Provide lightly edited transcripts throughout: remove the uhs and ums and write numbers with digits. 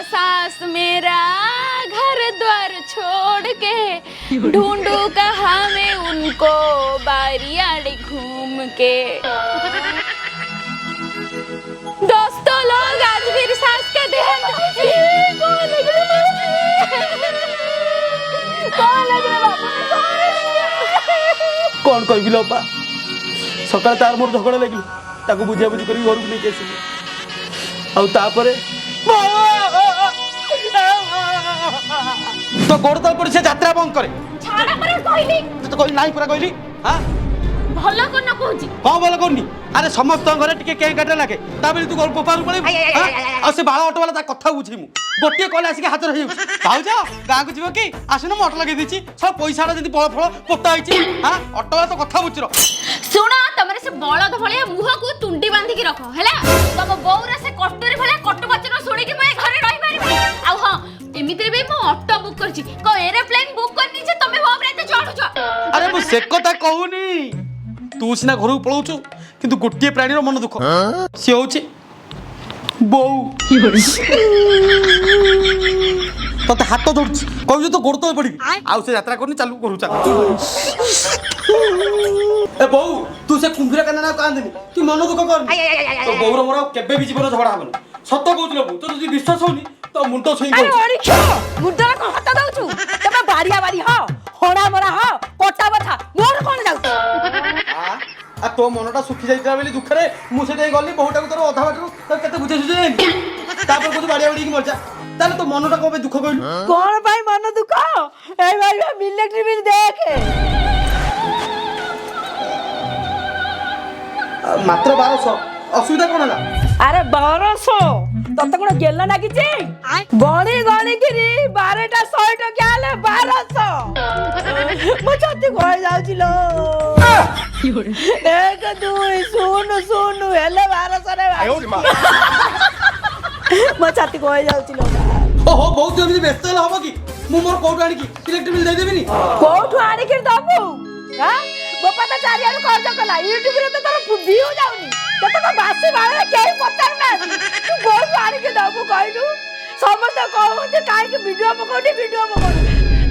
सास मेरा घर द्वार छोड़ के ढूंढू कहाँ मैं उनको बारियाड़ी घूम के। दोस्तों लोग आज मेरी सास का देहांत कौन कह लोपा सकाल तार मोर झगड़ा लगे ताको बुझा बुझी कर घर को नहीं आसिली आउे तो गोड़ तल पड़ी से यात्रा बंद करे छाड़ा परे कहली तो कहली नाही पूरा कहली हां भलो कोन कहूची हां भलो कोनी अरे समस्त घरे टिके के काटे लागे ताबे तू गोल गोपाल पड़े आ से बाळा ऑटो वाला ता कथा बुझी मु गोटे कॉल आसी के हाथ रही जाऊ जा गां को जीव की आसुन मोटर लगे दीची सब पैसा जदी फळ फळ पोता आइची हां ऑटो वाला तो कथा बुझरो सुनो तमरे से बळद भलिया मुह को तुंडी बांधी के रखो हैला तम बौरा से कटोरी भलिया कटु वचन सुनी के मैं घरे रही पारिबी आ हां एमितरे बे मो ऑटो बुक करची को एरोप्लेन बुक करनी छे तमे होम रे ते चढ़ु छ अरे मु से कथा कहूनी तू सिना घर को पळौछु किंतु गोटे प्राणी मन दुख सी होची बौ तते हाथ धरछ कहू तो गोड़ तो पड़ी आउ से यात्रा करनी चालू करू चल ए बौ तू से कुंभीर कना ना कांदनी तू मन दुख कर तो बौर मोर केबे भी जीवन झगड़ा हबन सत्य कहउछ बौ तो जदी विश्वास होनी तो मुंडो छई अरे अरिखो मुंडा को हटा दउछु तबे बारिया बारी हो होना मरा हो कोटा बथा मोर कोन जाउ आ तो मनटा सुखी जाइतरा बेली दुख रे मु से दे गली बहुटा को तोर अधा बाटरू त केते बुझे सुझे तापर को बाड़िया बाड़ी की मरजा ताले तो मनटा को बे दुख कइलु कोन भाई मन दुख ए भाई मिलिट्री बिल देख मात्र 1200 असुविधा कोन हला अरे 1200 तते कोन गेल ना कि जे गणी गणी गिरी 12टा 100 टका आले 1200 मो छती कोइ जाउची लो एक दुई सुनु सुनु हेले 1200 रे मो छती कोइ जाउची लो ओहो बहुत जल्दी व्यस्त हबो की मु मोर कोठ आनी की इलेक्ट्रिक बिल दे देबिनी कोठु आनी के दबु हां बापा त चारियानु खर्च कला यूट्यूब रे तो तोर व्यू जाउनी तो तो बासी बारे केही पतार ना तू कोठु आनी के दबु कहलु समस्त कहू जे काहे के वीडियो पकोडी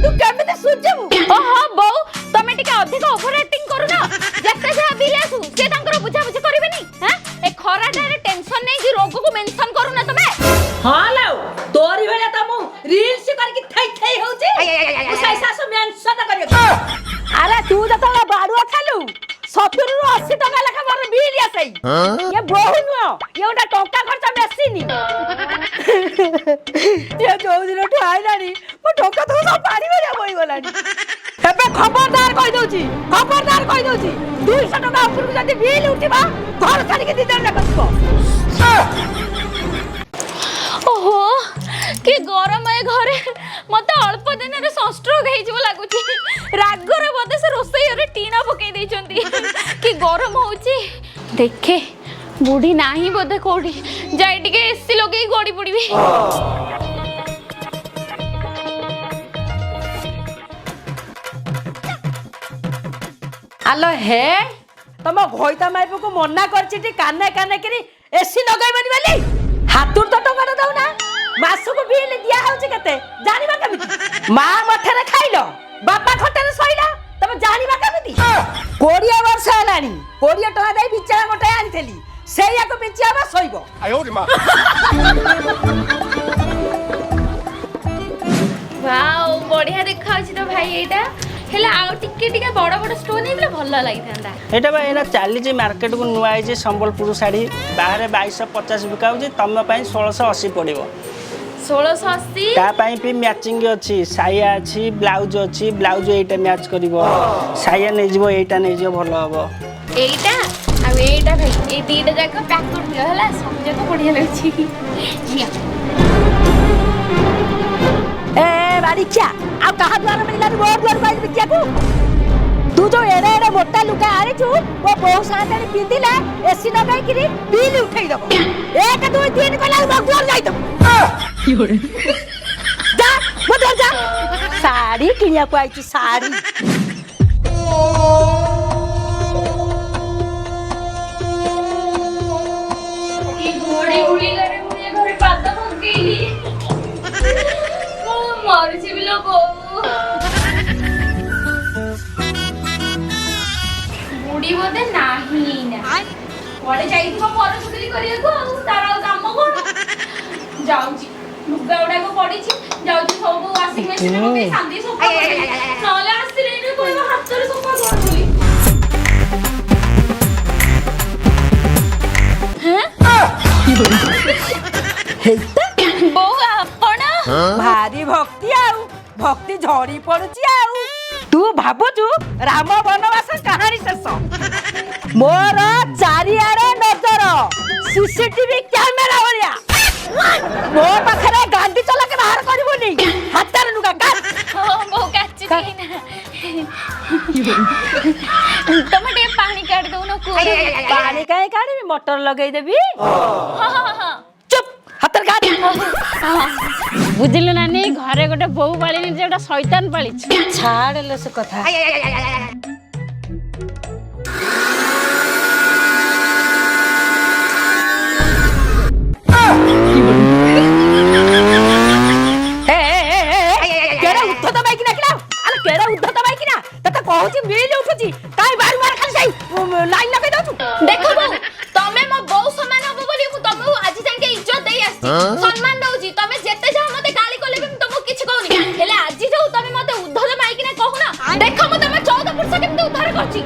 तू केमिते सुजबु ओहो बौ तमे टिके अधिक ओवर एक्टिंग करू ना जत्ते जा बिलेसु से तांकर बुझा बुझी करिवेनी हैं ए खराटा रे टेंशन नै कि रोग को मेंशन करू ना तमे हां लाओ तोरी भेले त मु रील्स करके थई थई होउची मु सैसा से मेंशन करियो अरे तू जतला बाडुआ खालु 70 रु 80 टका लेखा मार बिल आसई ये बहु नो ये ओटा टोका खर्च बेसी नी ये जो दिन ठाइलानी मो टोका तो सब पानी में बोई गलानी एबे खबरदार कहि दोची 200 टका ऊपर जदी बिल उठिबा घर छाडी के दिदर ना कसबो ओहो कि गरम है घरे मते अल्प दिन रे सनस्ट्रोक हे जिवो लागुची रागरे बदे से रोसई रे टीना पके देचंती कि गरम होउची देखे बुढ़ी नाही बोधे कोडी जाई टिके एसी लगे गोडी पड़ीबी आलो हे तम भोइता माइप को मना करछि टी काने काने करी एसी लगाइबनी बेली हातुर तो टका दउ ना मासु को बिल दिया होछि कते जानिबा केमिति मा मठरे खाइलो बापा खटरे सइला तम जानिबा केमिति 20 वर्ष हलानी 20 टका देई बिचारा गोटे आनिथेली सेया को बिचियाबा सइबो आयो रे मां वाओ बढ़िया देखाउछि तो भाई एटा हेला आ टिके टिके बड़ बड़ स्टोन हेले भल्ला लागि थांदा एटा बा एना चाली जे मार्केट को नुआ आइ जे संबलपुर साड़ी बाहर 2250 बिकाउ जे तम पई 1680 पड़िबो 1680 ता पई भी मैचिंग अछि साया अछि ब्लाउज एटा मैच करिवो साया नै जिवो एटा नै जिवो भलो हबो एटा आ एटा भाई ए दीटा जाक पैक कर दियो हला सब जको बढ़िया लागछि निया ए बारिचा आ कहा द्वारा मिलला रोड द्वार बाइल बिकिया को तू जो एड़े एड़े मोटा लुका आरे छु वो बहु साथने पिंदिला एसी लगाई करी बिल उठाई दबो 1 2 3 कला भगवान जाई दबो जा मत जा साड़ी किनिया को आइची साड़ी ई घोड़ी घोड़ी करे मुझे घरे पाता भोग गईली ବୋଧେ ନାହିଁ ନା କୁଆଡେ ଯାଇଥିବ ପରଚୁକଲି କରିବାକୁ ଆଉ ତାର ଆଉ କାମ କଣ ଯାଉଛି ଲୁଗା ଗୁଡାକ ପଡିଛି ଯାଉଛି ସବୁ ୱାସିଂ ମେସିନରେ ପକେଇ ସାନ୍ଦି ସଫା କରିବି ନହେଲେ ଆସିଲେ ଏଇନେ କହିବ ହାତରେ ସଫା କର ବୋଲି ବୋଉ ଆପଣ ଭାରି ଭକ୍ତି ଆଉ ଭକ୍ତି ଝଡି ପଡୁଛି ଆଉ ତୁ ଭାବୁଛୁ ରାମ ବନବାସ କାହାଣୀ ଶେଷ ମୋର ଚାରିଆଡେ ନଜର ସିସିଟିଭି କ୍ୟାମେରା ଭଳିଆ ମୋ ପାଖରେ ଗାଣ୍ଡି ଚଲାକେ ବାହାର କରିବୁନି ହାତରେ ଲୁଗା କାଟ ବୋଉ କାଚି ଦେଇନା ତମେ ଟିକେ ପାଣି କାଢି ଦଉନ କୁଅ ପାଣି କାହିଁ କାଢିବି ମଟର ଲଗେଇଦେବି ଚୁପ୍ ହାତରେ କାଟ ବୁଝିଲୁ ନାନୀ ଘରେ ଗୋଟେ ବୋହୁ ପାଳିନି ଯେ ଗୋଟେ ଶୈତାନ ପାଳିଛି ଛାଡଲେ ସେ କଥା କେଡେ ଉଦ୍ଧତ ବାଇକି ନାକିଲା ଆରେ କେଡେ ଉଦ୍ଧତ ବାଇକି ନା ତତେ କହୁଛି ମିଲ ଉଠୁଛି କାଇଁ ବାରୁ ବାରୁ ଖାଲି ସେଇ ଲାଇନ ଲଗେଇ ଦଉଛୁ ଦେଖ ବୋଉ ତମେ ମୋ ବୋଉ ସମାନ ହବ ବୋଲି ମୁଁ ତମକୁ ଆଜି ଯାକେ ଇଜ୍ଜତ ଦେଇ ଆସିଛି ସମ୍ମାନ ଦଉଛି ତମେ ଯେତେ ଯାହା ମତେ ଗାଳି କଲେ ବି ମୁଁ ତମକୁ କିଛି କହୁନି ହେଲେ ଆଜି ଯୋଉ ତମେ ମତେ ଉଦ୍ଧତ ମାଇକିନା କହୁନ ଦେଖ ମୁଁ ତମେ 14 ପୁରୁଷ କେମିତି ଉଦ୍ଧାର କରୁଛି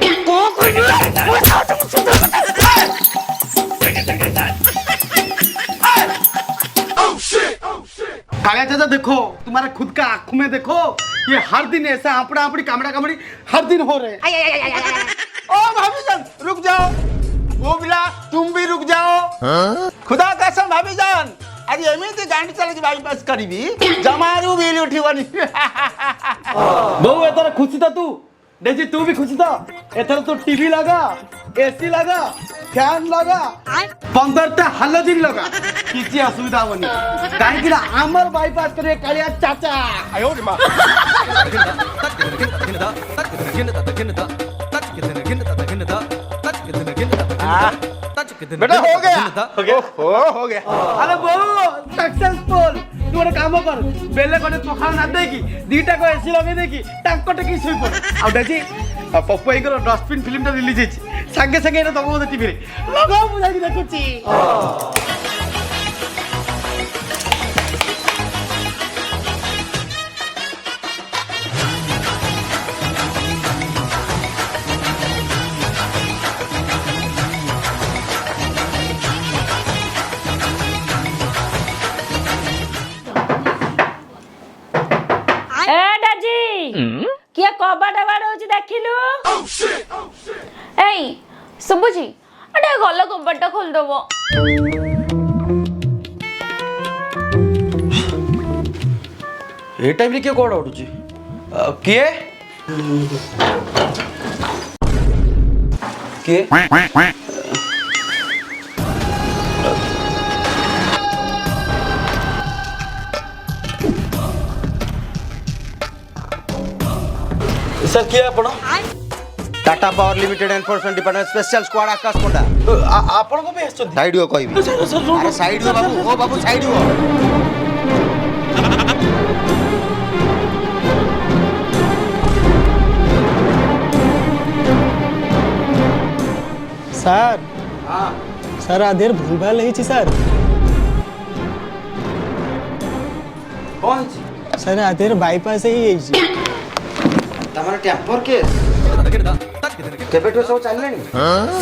कालिया चाचा देखो तुम्हारे खुद का आंखों में देखो ये हर दिन ऐसा आपड़ा आपड़ी कामड़ा कामड़ी हर दिन हो रहे ओ भाभी जान रुक जाओ वो बिला तुम भी रुक जाओ खुदा कसम भाभी जान अरे एमती गाड़ी चला बाईपास करीबी जमारू बिल उठीबनी बहु एथर खुशी था तू डेजी तू भी खुशी था एथर तो टीवी लगा एसी लगा फैन लगा 15टा हालोजिन लगा किसी असुविधा होनी काहे कि आमर बाईपास करे कालिया चाचा आयो रे मां बेटा हो गया हो गया अरे बहु सक्सेसफुल तू गोटे काम कर बेले गोटे पखाल ना देकी दीटा को एसी लगे देकी टांको टेकी सोई पड़ आ डेजी पप्पू भाईकर डस्टबिन फिल्म टा रिलीज होइछि संगे संगे एटा दबो मते टीवी रे लगाओ मु जाई देखुछि किए कबाट बाड़ौछि देखिलु एई सुबुजी अटे गल कबाटा खोल दबो ए टाइम रे के कोड उठुछि के सर किए आपण Tata power limited enforcement department special squad Akash Panda आपण को भी हसछ साइड हो कहबी अरे साइड हो बाबू ओ बाबू साइड हो सर सर आधेर भूल भाल ହେଇଛି सर कोन सर आधेर बाईपास ही ହେଇଛି तमर टेम्पर केस केबेटो सब चललेनी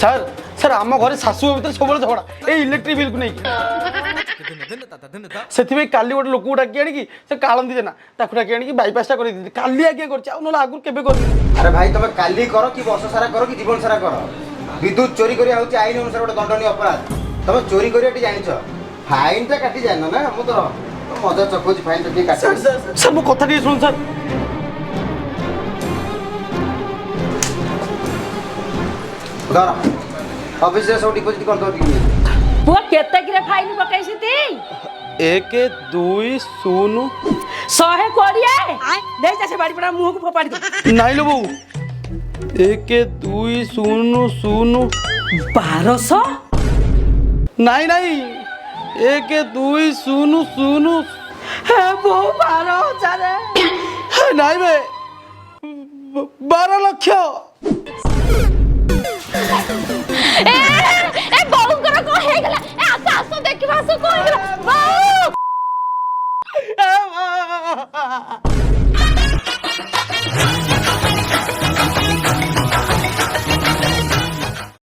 सर सर आम घरे सासु भीतर सब झगड़ा ए इलेक्ट्रिक बिल को नहीं से काली गोटे लोक डाकी आनी से कालंदी जेना ताकू डाकी आनी बाईपास कर काली आगे कर आगुरी केबे कर अरे भाई तुम काली करो कि वर्ष सारा करो कि जीवन सारा करो विद्युत चोरी करिया होची आईन अनुसार गोटे दंडनीय अपराध तुम चोरी करिया टी जानिछ फाइन ता काटी जानो ना मु तो मजा चकोची फाइन ता काटी सर सर मो कथा टी सुन सर उधर ऑफिस से सब डिपॉजिट कर दो दी पुआ केते किरे फाइन पकाइछि ती 1 2 0 100 कोड़िए दे जा से बाड़ी पड़ा मुंह को फोपाड़ी दे नाइ लो बहू 1 2 0 0 1200 नाइ नाइ 1 2 0 0 हे वो 12000 नाइ बे 12 लाख ମାଉସ କଣ ହେଇଗଲା? ମାଉ!